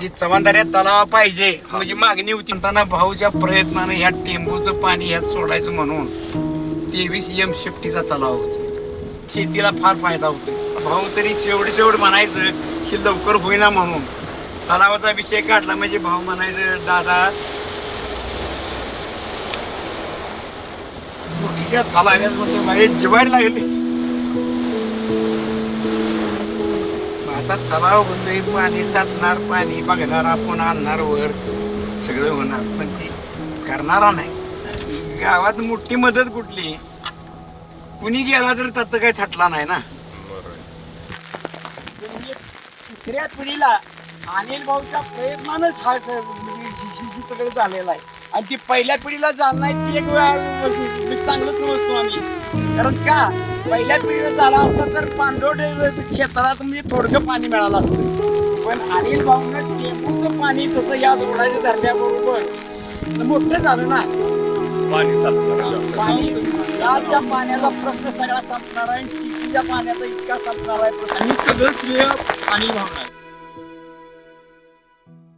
चव्हाणदऱ्यात तलाव पाहिजे म्हणजे मागणी होती. म्हणताना भाऊच्या प्रयत्नानं ह्या टेंबूचं पाणी ह्यात सोडायचं म्हणून 23 MCFTचा तलाव होतो. शेतीला फार फायदा होतो. भाऊ तरी शेवट म्हणायचं की लवकर होईना म्हणून तलावाचा विषय काढला म्हणजे भाऊ म्हणायचं दादा तलाव्यात म्हणते माझे जिवायला लागले. आता तलाव होते पाणी साठणार पाणी बघणार आपण आणणार वर सगळं होणार पण ती करणारा नाही. गावात मोठी मदत कुठली कुणी गेला तर तत्त काही थटला नाही ना. तिसऱ्या पिढीला अनिल भाऊच्या प्रयत्नानंच हा सगळं झालेलं आहे आणि ती पहिल्या पिढीला झालं नाही ती एक वेळा चांगलं समजतो आम्ही. कारण का पहिल्या पिढीला झाला असता तर पांडोड क्षेत्रात म्हणजे थोडकं पाणी मिळालं असतं पण अनिल भाऊनं टेंबूचं पाणी जसं या सोडायचं धरल्याबरोबर मोठं झालं ना. पाणी गावच्या पाण्याचा प्रश्न सगळा संपणार आहे. सिटीच्या पाण्याचा इतका संपणार आहे. आणि सगळं श्रेय अनिल भाऊला.